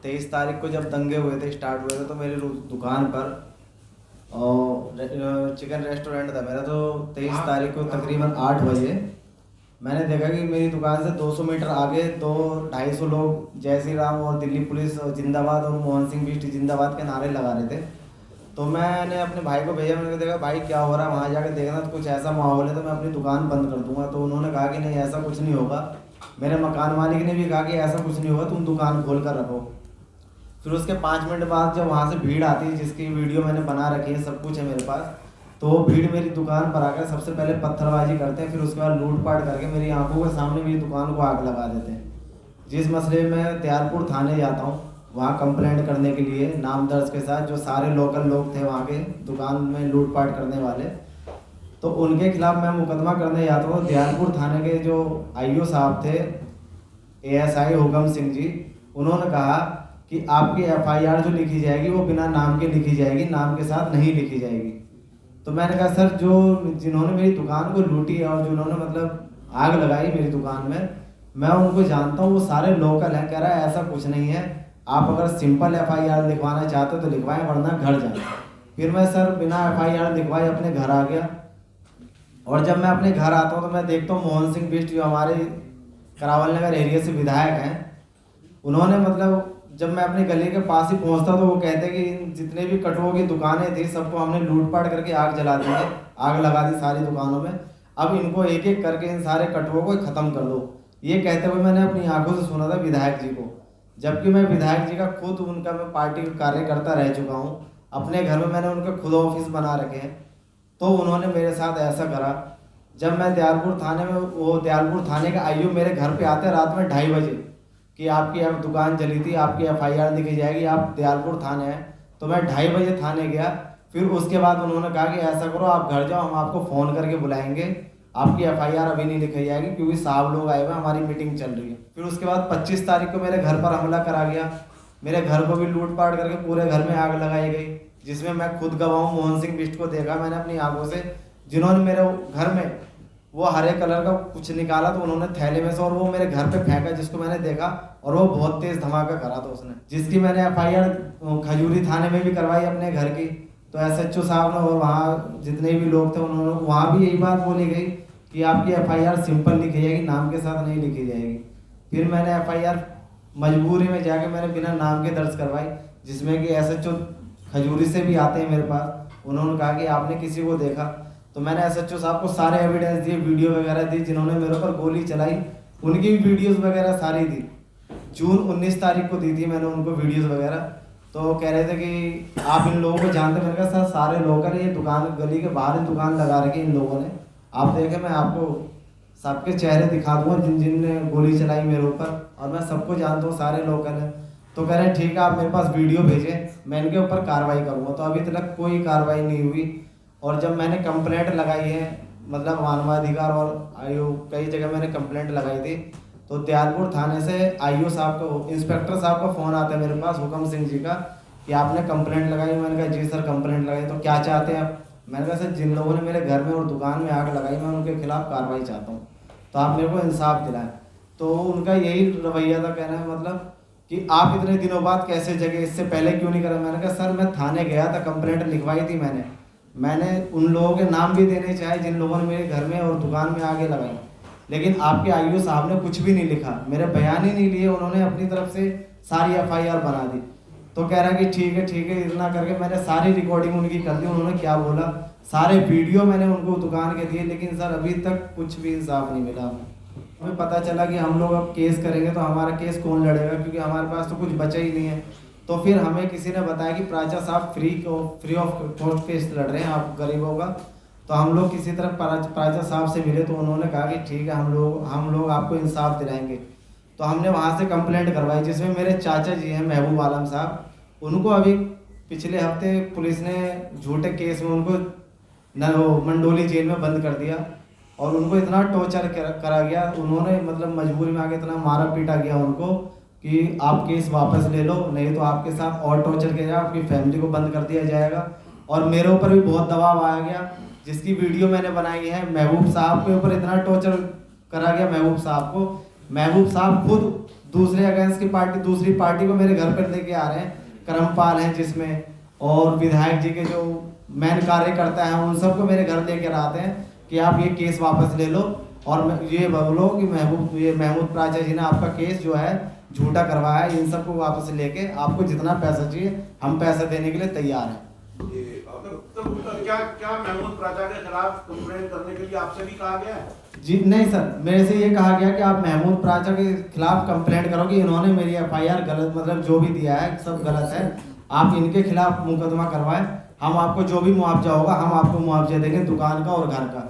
23 तारीख को जब दंगे हुए थे, स्टार्ट हुए थे, तो मेरी दुकान पर और चिकन रेस्टोरेंट था मेरा। तो 23 तारीख को तकरीबन 8 बजे मैंने देखा कि मेरी दुकान से 200 मीटर आगे 200-250 लोग जय श्री राम और दिल्ली पुलिस जिंदाबाद और मोहन सिंह बिष्ट जिंदाबाद के नारे लगा रहे थे। तो मैंने अपने भाई को भेजा, मैंने देखा भाई क्या हो रहा है, वहाँ जाकर देखना, तो कुछ ऐसा माहौल है तो मैं अपनी दुकान बंद कर दूंगा। तो उन्होंने कहा कि नहीं ऐसा कुछ नहीं होगा। मेरे मकान मालिक ने भी कहा कि ऐसा कुछ नहीं होगा, तुम दुकान खोल कर रखो। फिर उसके 5 मिनट बाद जब वहाँ से भीड़ आती है, जिसकी वीडियो मैंने बना रखी है, सब कुछ है मेरे पास, तो वो भीड़ मेरी दुकान पर आकर सबसे पहले पत्थरबाजी करते हैं, फिर उसके बाद लूटपाट करके मेरी आंखों के सामने मेरी दुकान को आग लगा देते हैं। जिस मसले में मैं त्यालपुर थाने जाता हूँ वहाँ कंप्लेंट करने के लिए नाम दर्ज के साथ, जो सारे लोकल लोग थे वहाँ के दुकान में लूटपाट करने वाले, तो उनके खिलाफ मैं मुकदमा करने जाता हूँ। दयालपुर थाने के जो आईओ साहब थे, एएसआई हुकम सिंह जी, उन्होंने कहा कि आपकी एफआईआर जो लिखी जाएगी वो बिना नाम के लिखी जाएगी, नाम के साथ नहीं लिखी जाएगी। तो मैंने कहा सर, जो जिन्होंने मेरी दुकान को लूटी है और जिन्होंने मतलब आग लगाई मेरी दुकान में, मैं उनको जानता हूँ, वो सारे लोकल हैं। कह रहा है ऐसा कुछ नहीं है, आप अगर सिंपल एफआईआर लिखवाना चाहते हो तो लिखवाएं, वरना घर जाए। फिर मैं सर बिना एफआईआर लिखवाए अपने घर आ गया। और जब मैं अपने घर आता हूँ तो मैं देखता हूँ मोहन सिंह बिष्ट जो हमारे करावल नगर एरिया से विधायक हैं, उन्होंने मतलब जब मैं अपनी गली के पास ही पहुंचता तो वो कहते कि जितने भी कटुओं की दुकानें थी सबको हमने लूटपाट करके आग जला दी है, आग लगा दी सारी दुकानों में, अब इनको एक एक करके इन सारे कटुओं को ख़त्म कर दो। ये कहते हुए मैंने अपनी आंखों से सुना था विधायक जी को, जबकि मैं विधायक जी का खुद उनका मैं पार्टी का कार्यकर्ता रह चुका हूँ। अपने घर में मैंने उनके खुद ऑफिस बना रखे हैं, तो उन्होंने मेरे साथ ऐसा करा। जब मैं दयालपुर थाने में, वो दयालपुर थाने का आईओ मेरे घर पे आते रात में 2:30 बजे कि आपकी अब दुकान जली थी, आपकी एफआईआर लिखी जाएगी, आप दयालपुर थाने हैं। तो मैं 2:30 बजे थाने गया। फिर उसके बाद उन्होंने कहा कि ऐसा करो आप घर जाओ, हम आपको फ़ोन करके बुलाएंगे, आपकी एफआईआर अभी नहीं लिखी जाएगी क्योंकि साहब लोग आए हुए, हमारी मीटिंग चल रही है। फिर उसके बाद 25 तारीख को मेरे घर पर हमला करा गया, मेरे घर को भी लूटपाट करके पूरे घर में आग लगाई गई, जिसमें मैं खुद गवाह हूँ। मोहन सिंह बिष्ट को देखा मैंने अपनी आंखों से, जिन्होंने मेरे घर में वो हरे कलर का कुछ निकाला तो उन्होंने थैले में से, और वो मेरे घर पे फेंका, जिसको मैंने देखा, और वो बहुत तेज धमाका करा था उसने, जिसकी मैंने एफआईआर खजूरी थाने में भी करवाई अपने घर की। तो एसएचओ साहब ने और वहाँ जितने भी लोग थे उन्होंने, वहाँ भी यही बात बोली गई कि आपकी एफआईआर सिंपल लिखी जाएगी, नाम के साथ नहीं लिखी जाएगी। फिर मैंने एफआईआर मजबूरी में जाके मैंने बिना नाम के दर्ज करवाई, जिसमें कि एसएचओ खजूरी से भी आते हैं मेरे पास। उन्होंने कहा कि आपने किसी को देखा, तो मैंने एसएचओ साहब को सारे एविडेंस दिए, वीडियो वगैरह दी, जिन्होंने मेरे ऊपर गोली चलाई उनकी भी वीडियोस वगैरह सारी दी। जून 19 तारीख को दी थी मैंने उनको वीडियोस वगैरह। तो कह रहे थे कि आप इन लोगों को जानते, मैंने कहा सर सारे लोकल, ये दुकान गली के बाहर ही दुकान लगा रखी इन लोगों ने, आप देखें, मैं आपको सबके चेहरे दिखा दूंगा जिन जिन ने गोली चलाई मेरे ऊपर, और मैं सबको जानता हूँ, सारे लोकल हैं। तो कह रहे ठीक है आप मेरे पास वीडियो भेजें, मैं इनके ऊपर कार्रवाई करूँगा। तो अभी तक कोई कार्रवाई नहीं हुई। और जब मैंने कंप्लेंट लगाई है, मतलब मानवाधिकार और आयोग कई जगह मैंने कंप्लेंट लगाई थी, तो दयालपुर थाने से आईओ साहब का, इंस्पेक्टर साहब का फ़ोन आता है मेरे पास, हुकम सिंह जी का, कि आपने कंप्लेंट लगाई। मैंने कहा जी सर कंप्लेंट लगाई, तो क्या चाहते हैं आप? मैंने कहा सर जिन लोगों ने मेरे घर में और दुकान में आग लगाई, मैं उनके खिलाफ कार्रवाई चाहता हूँ, तो आप मेरे को इंसाफ दिलाएं। तो उनका यही रवैया था, कहना है मतलब कि आप इतने दिनों बाद कैसे जगह, इससे पहले क्यों नहीं करा? मैंने कहा सर मैं थाने गया था, कंप्लेंट लिखवाई थी मैंने उन लोगों के नाम भी देने चाहे जिन लोगों ने मेरे घर में और दुकान में आगे लगाई, लेकिन आपके आईओ साहब ने कुछ भी नहीं लिखा, मेरे बयान ही नहीं लिए, उन्होंने अपनी तरफ से सारी एफआईआर बना दी। तो कह रहा कि ठीक है, इतना करके मैंने सारी रिकॉर्डिंग उनकी कर दी, उन्होंने क्या बोला, सारे वीडियो मैंने उनको दुकान के दिए, लेकिन सर अभी तक कुछ भी इंसाफ नहीं मिला। हमें पता चला कि हम लोग अब केस करेंगे तो हमारा केस कौन लड़ेगा, क्योंकि हमारे पास तो कुछ बचा ही नहीं है। तो फिर हमें किसी ने बताया कि प्राचा साहब फ्री ऑफ कॉस्ट केस लड़ रहे हैं आप गरीबों का। तो हम लोग किसी तरह प्राचा साहब से मिले, तो उन्होंने कहा कि ठीक है हम लोग आपको इंसाफ दिलाएंगे। तो हमने वहाँ से कंप्लेंट करवाई, जिसमें मेरे चाचा जी हैं महबूब आलम साहब, उनको अभी पिछले हफ्ते पुलिस ने झूठे केस में उनको मंडोली जेल में बंद कर दिया, और उनको इतना टॉर्चर करा गया, उन्होंने मतलब मजबूरी में आके इतना मारा पीटा गया उनको कि आप केस वापस ले लो, नहीं तो आपके साथ और टॉर्चर किया जाएगा, आपकी फैमिली को बंद कर दिया जाएगा। और मेरे ऊपर भी बहुत दबाव आया गया, जिसकी वीडियो मैंने बनाई है। महबूब साहब के ऊपर इतना टॉर्चर करा गया, महबूब साहब साहब खुद दूसरे अगेंस्ट की पार्टी, दूसरी पार्टी को मेरे घर पर लेके आ रहे हैं। कर्मपाल हैं जिसमें, और विधायक जी के जो मेन कार्यकर्ता हैं, उन सबको मेरे घर लेकर आते हैं कि आप ये केस वापस ले लो, और ये बोलो कि महमूद प्राचा जी ने आपका केस जो है झूठा करवाया है। इन सबको वापस लेके आपको जितना पैसा चाहिए हम पैसा देने के लिए तैयार हैं। तो क्या क्या महमूद प्राचा के खिलाफ कंप्लेन करने के लिए आपसे भी कहा गया है? जी नहीं सर, मेरे से ये कहा गया कि आप महमूद प्राचा के खिलाफ कंप्लेंट करो कि इन्होंने मेरी एफआईआर गलत, मतलब जो भी दिया है सब गलत है, आप इनके खिलाफ मुकदमा करवाएं, हम आपको जो भी मुआवजा होगा हम आपको मुआवजा देंगे दुकान का और घर का।